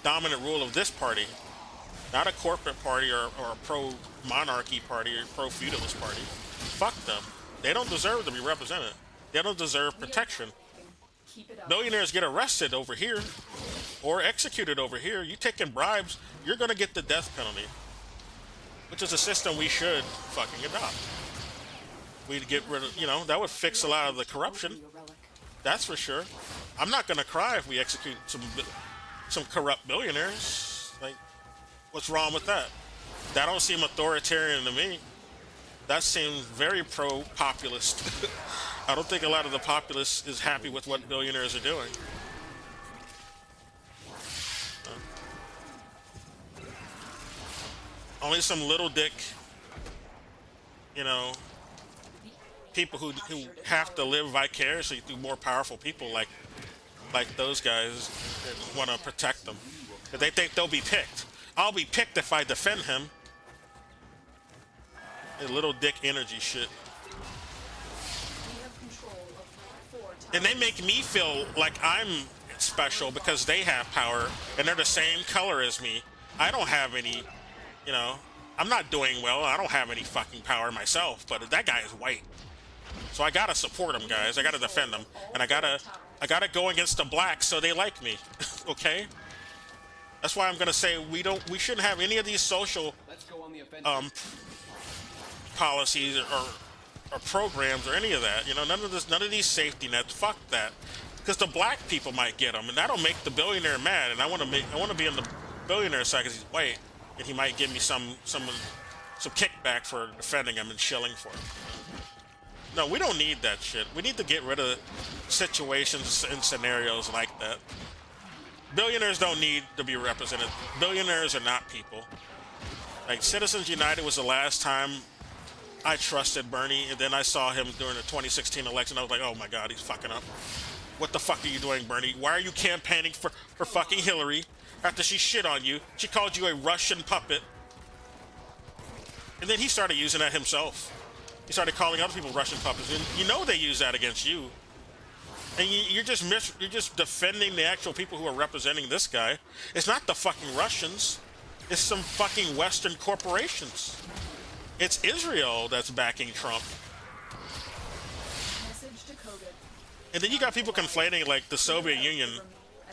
dominant rule of this party, not a corporate party or a pro-monarchy party or pro-feudalist party. Fuck them. They don't deserve to be represented. They don't deserve protection. Billionaires get arrested over here or executed over here. You taking bribes, you're going to get the death penalty, which is a system we should fucking adopt. We'd get rid of, that would fix a lot of the corruption. That's for sure. I'm not going to cry if we execute some corrupt billionaires. Like, what's wrong with that? That don't seem authoritarian to me. That seems very pro-populist. I don't think a lot of the populace is happy with what billionaires are doing. Only some little dick, people who have to live vicariously through more powerful people like those guys want to protect them. Because they think they'll be picked. I'll be picked if I defend him. A little dick energy shit. And they make me feel like I'm special because they have power and they're the same color as me. I don't have any, I'm not doing well. I don't have any fucking power myself, but that guy is white. So I gotta support him, guys. I gotta defend them. And I gotta go against the blacks so they like me. Okay? That's why I'm gonna say we shouldn't have any of these social policies or programs or any of that. None of these safety nets. Fuck that. Because the black people might get them, and that'll make the billionaire mad. And I want to be on the billionaire side because he's white, and he might give me some kickback for defending him and shilling for him. No, we don't need that shit. We need to get rid of situations and scenarios like that. Billionaires don't need to be represented. Billionaires are not people. Like, Citizens United was the last time I trusted Bernie, and then I saw him during the 2016 election. I was like, oh my God, he's fucking up. What the fuck are you doing, Bernie? Why are you campaigning for fucking Hillary after she shit on you? She called you a Russian puppet. And then he started using that himself. He started calling other people Russian puppets. And they use that against you. And you're just defending the actual people who are representing this guy. It's not the fucking Russians. It's some fucking Western corporations. It's Israel that's backing Trump. And then you got people conflating like the Soviet Union.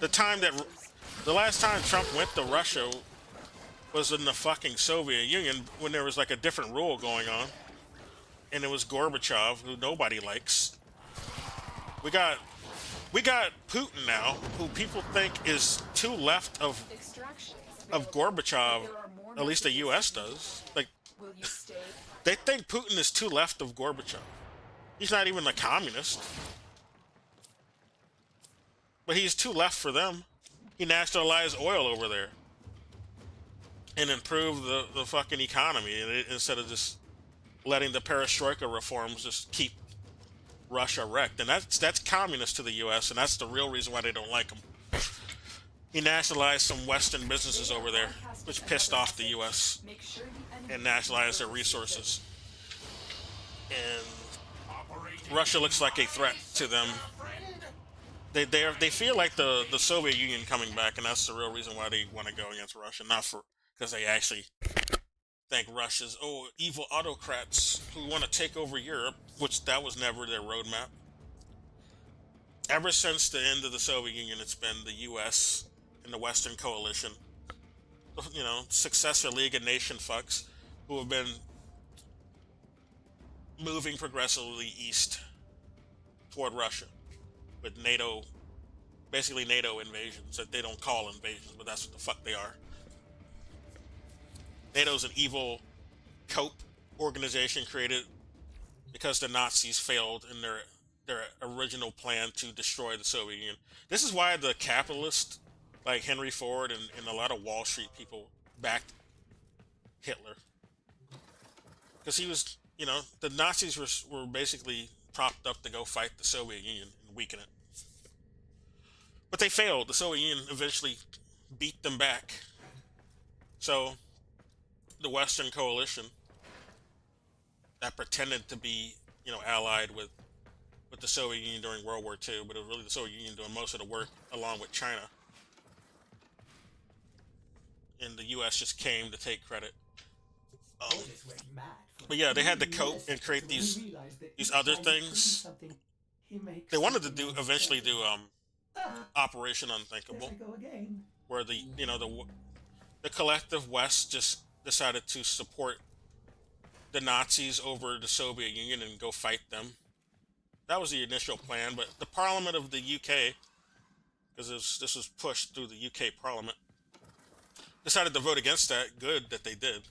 The last time Trump went to Russia was in the fucking Soviet Union when there was like a different rule going on. and it was Gorbachev, who nobody likes. We got Putin now, who people think is too left of Extraction. Gorbachev. There are more At least the messages U.S. to read. does. Like, Will you stay? they think Putin is too left of Gorbachev. He's not even a communist, but he's too left for them. He nationalized oil over there and improved the fucking economy, instead of just letting the perestroika reforms just keep Russia wrecked. And that's communist to the U.S., and that's the real reason why they don't like him. He nationalized some Western businesses over there, which pissed off the U.S. Make sure the enemy and nationalized their resources. And Russia looks like a threat to them. They feel like the Soviet Union coming back, and that's the real reason why they want to go against Russia, not for because they actually think Russia's evil autocrats who want to take over Europe, which that was never their roadmap. Ever since the end of the Soviet Union, it's been the U.S. and the Western coalition, you know, successor League of Nation fucks who have been moving progressively east toward Russia with NATO, basically NATO invasions that they don't call invasions, but that's what the fuck they are. NATO's an evil cope organization created because the Nazis failed in their original plan to destroy the Soviet Union. This is why the capitalists like Henry Ford and a lot of Wall Street people backed Hitler. Because he was, you know, the Nazis were basically propped up to go fight the Soviet Union and weaken it. But they failed. The Soviet Union eventually beat them back. So the Western coalition that pretended to be, you know, allied with the Soviet Union during World War II, but it was really the Soviet Union doing most of the work along with China. And the U.S. just came to take credit. Otis went mad for But yeah, they had to 3 cope years and create when he these realized that these each other time he things. produces something, he makes They wanted to something do else eventually better. do Operation Unthinkable, There we go again. where the, you know, the collective West just decided to support the Nazis over the Soviet Union and go fight them. That was the initial plan, but the Parliament of the UK, because this was pushed through the UK Parliament, decided to vote against that. Good that they did.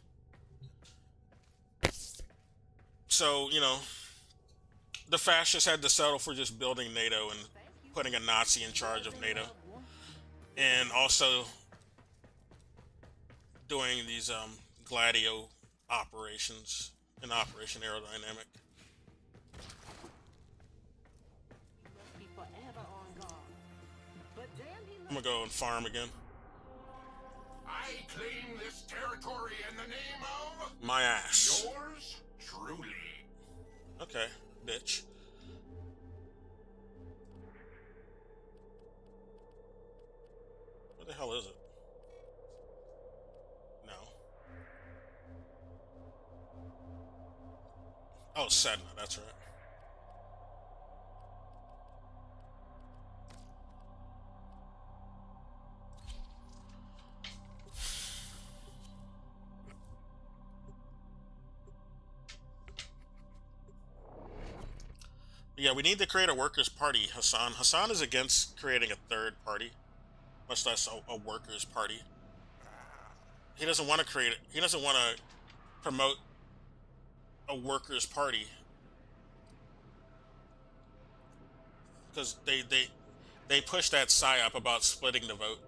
So, you know, the fascists had to settle for just building NATO and putting a Nazi in charge of NATO. And also doing these Gladio operations in Operation Aerodynamic. Be forever on guard. But damn, he I'm gonna go and farm again. I claim this territory in the name of My ass. yours truly. Okay, bitch. Where the hell is it? No. Oh, Sedna, that's right. Yeah, we need to create a workers' party, Hassan. Hassan is against creating a third party, much less a workers' party. He doesn't want to create it. He doesn't want to promote a workers' party because they push that psyop about splitting the vote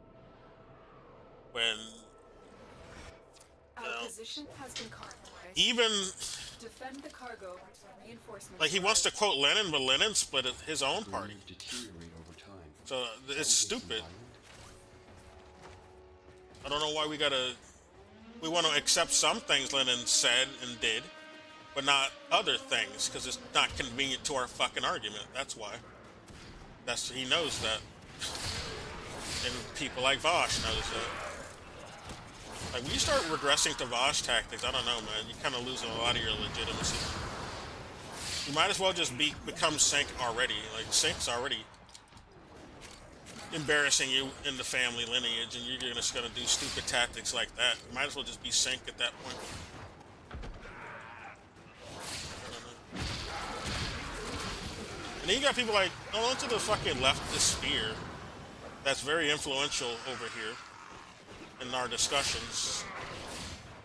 when Our position has been compromised. even Defend the cargo. Reinforcements. like he wants to quote Lenin, but Lenin split his own party. Deteriorate over time. So it's stupid. I don't know why we want to accept some things Lenin said and did, but not other things, because it's not convenient to our fucking argument. That's why. He knows that. And people like Vosh knows that. Like, when you start regressing to Vosh tactics, I don't know, man, you're kind of losing a lot of your legitimacy. You might as well just become Sync already. Like, Sync's already embarrassing you in the family lineage, and you're just gonna do stupid tactics like that. You might as well just be Sync at that point. I don't know. And then you got people like, oh, onto the fucking leftist sphere that's very influential over here in our discussions.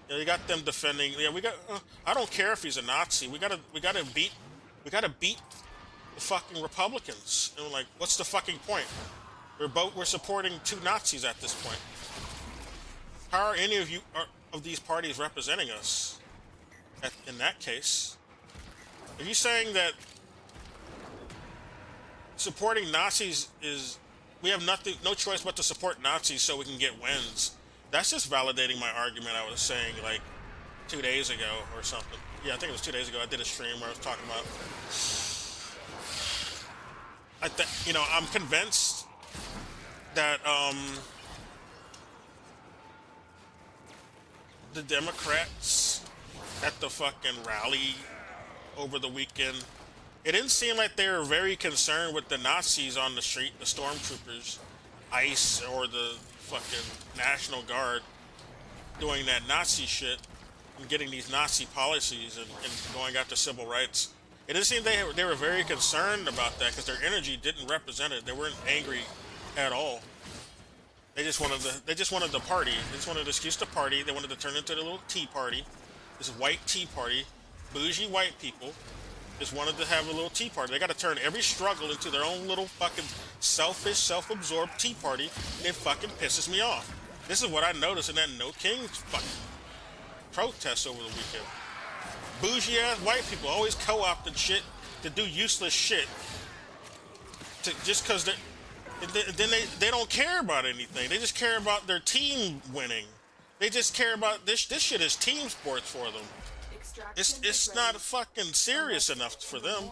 You know, you got them defending. Yeah, we got. I don't care if he's a Nazi. We gotta beat the fucking Republicans. And we're like, what's the fucking point? We're supporting two Nazis at this point. How are any of you of these parties representing us? In that case, are you saying that supporting Nazis is we have no choice but to support Nazis so we can get wins? That's just validating my argument I was saying like 2 days ago or something. Yeah, I think it was 2 days ago. I did a stream where I was talking about. I'm convinced that the Democrats at the fucking rally over the weekend, it didn't seem like they were very concerned with the Nazis on the street, the stormtroopers, ICE, or the fucking National Guard doing that Nazi shit and getting these Nazi policies and going after civil rights. It didn't seem they were very concerned about that because their energy didn't represent it. They weren't angry at all. They just wanted the party. They just wanted an excuse to party. They wanted to turn into a little tea party, this white tea party. Bougie white people just wanted to have a little tea party. They got to turn every struggle into their own little fucking selfish, self-absorbed tea party. And it fucking pisses me off. This is what I noticed in that No Kings fucking protest over the weekend. Bougie ass white people always co-opting shit to do useless shit just because they don't care about anything. They just care about their team winning. They just care about this shit is team sports for them. It's not fucking serious enough for them.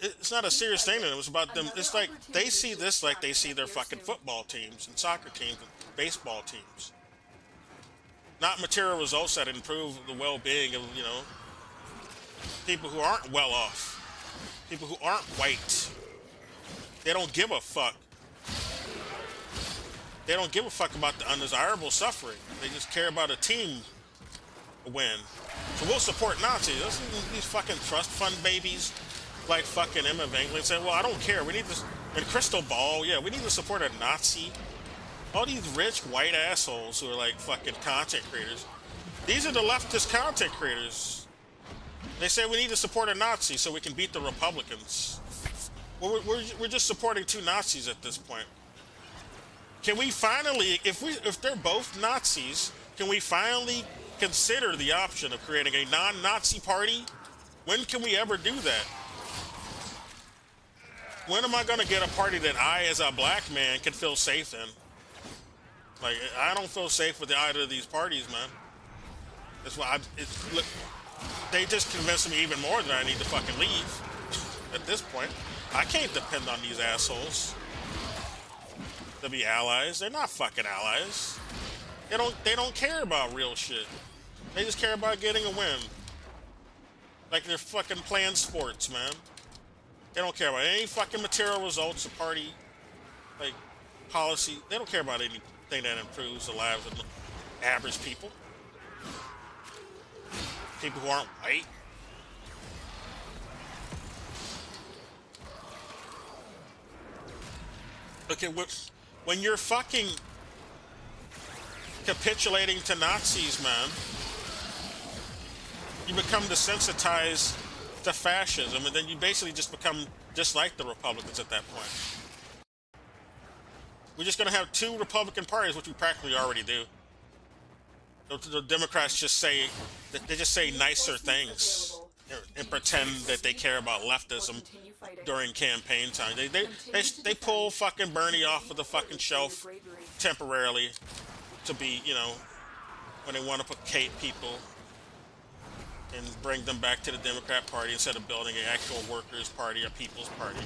It's not a serious thing to them. It's about them. It's like they see this like they see their fucking football teams and soccer teams and baseball teams. Not material results that improve the well-being of, people who aren't well off. People who aren't white. They don't give a fuck. They don't give a fuck about the undesirable suffering. They just care about a team win. So we'll support Nazis. These fucking trust fund babies like fucking Emma Van say, well, I don't care. We need this. And Crystal Ball, yeah, we need to support a Nazi. All these rich white assholes who are like fucking content creators. These are the leftist content creators. They say we need to support a Nazi so we can beat the Republicans. Well, we're just supporting two Nazis at this point. Can we finally, if they're both Nazis, can we finally consider the option of creating a non-Nazi party? When can we ever do that? When am I going to get a party that I, as a black man, can feel safe in? Like, I don't feel safe with either of these parties, man. That's why they just convinced me even more that I need to fucking leave. At this point, I can't depend on these assholes to be allies. They're not fucking allies. They don't care about real shit. They just care about getting a win. Like they're fucking playing sports, man. They don't care about any fucking material results of party, like policy. They don't care about anything that improves the lives of average people. People who aren't white. Look at when you're fucking capitulating to Nazis, man, you become desensitized to fascism, and then you basically just become just like the Republicans at that point. We're just going to have two Republican parties, which we practically already do. The Democrats just say nicer things and pretend that they care about leftism during campaign time. They pull fucking Bernie off of the fucking shelf temporarily to be, when they want to placate people and bring them back to the Democrat Party instead of building an actual workers' party, a people's party,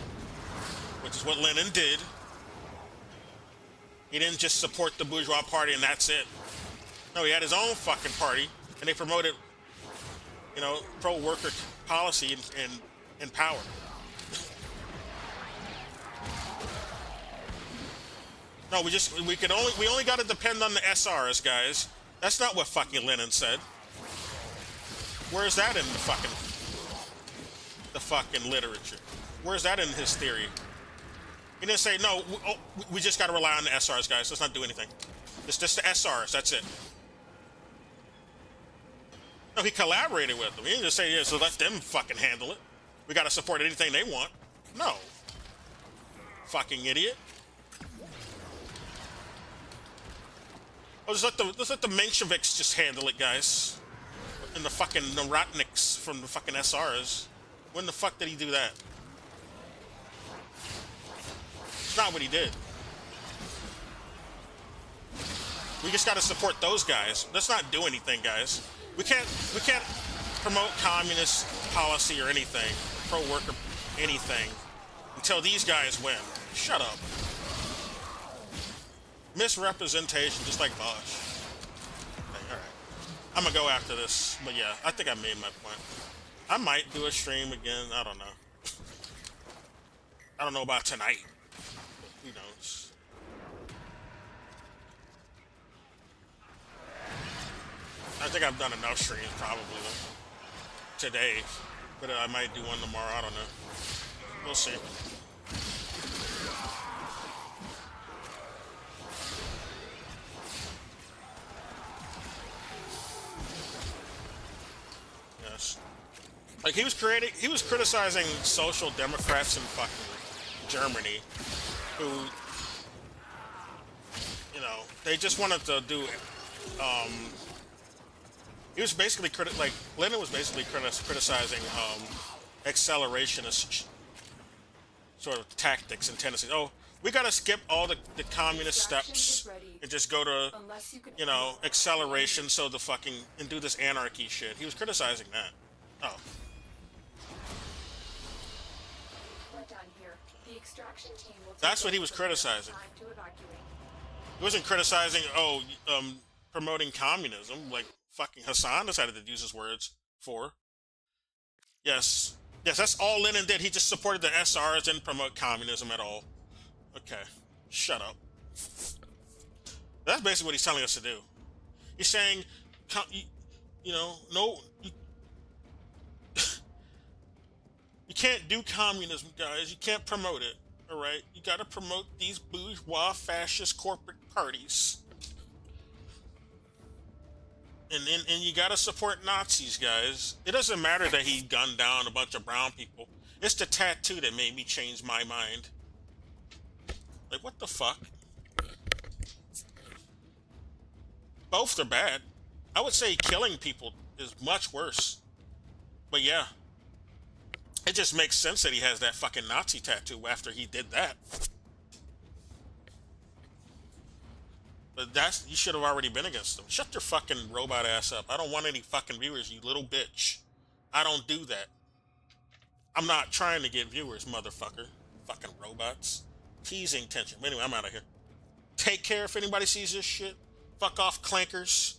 which is what Lenin did. He didn't just support the bourgeois party and that's it. No, he had his own fucking party, and they promoted, pro-worker policy and power. No, we only got to depend on the SRs, guys. That's not what fucking Lenin said. Where is that in the fucking? the fucking literature. Where's that in his theory? He didn't say, no, we just got to rely on the SRs, guys. Let's not do anything. It's just the SRs. That's it. No, he collaborated with them. He didn't just say, yeah, so let them fucking handle it. We got to support anything they want. No. Fucking idiot. Oh, let's let the Mensheviks just handle it, guys. And the fucking Narotniks from the fucking SRs. When the fuck did he do that? It's not what he did. We just gotta support those guys. Let's not do anything, guys. We can't promote communist policy or anything, pro-worker anything, until these guys win. Shut up. Misrepresentation, just like Bosch. Okay, alright. I'm gonna go after this, but yeah, I think I made my point. I might do a stream again, I don't know. I don't know about tonight, but who knows. I think I've done enough streams probably today, but I might do one tomorrow, I don't know. We'll see. Yes. Like he was criticizing social democrats in fucking Germany who, you know, they just wanted to do, he was basically Lenin was basically criticizing accelerationist sort of tactics and tendencies. Oh, we gotta skip all the communist steps and just go to, you know, acceleration so the fucking, and do this anarchy shit. He was criticizing that. Oh. We're done here. The extraction team will That's what he was criticizing. He wasn't criticizing, promoting communism, like fucking Hassan decided to use his words for. Yes. Yes, that's all Lenin did. He just supported the SRs, didn't promote communism at all. Okay. Shut up. That's basically what he's telling us to do. He's saying, you know, no, you can't do communism, guys. You can't promote it, all right? You got to promote these bourgeois fascist corporate parties. And you got to support Nazis, guys. It doesn't matter that he gunned down a bunch of brown people. It's the tattoo that made me change my mind. Like, what the fuck? Both are bad. I would say killing people is much worse. But yeah. It just makes sense that he has that fucking Nazi tattoo after he did that. But you should have already been against him. Shut your fucking robot ass up. I don't want any fucking viewers, you little bitch. I don't do that. I'm not trying to get viewers, motherfucker. Fucking robots. Teasing tension. Anyway, I'm out of here. Take care if anybody sees this shit. Fuck off, clankers.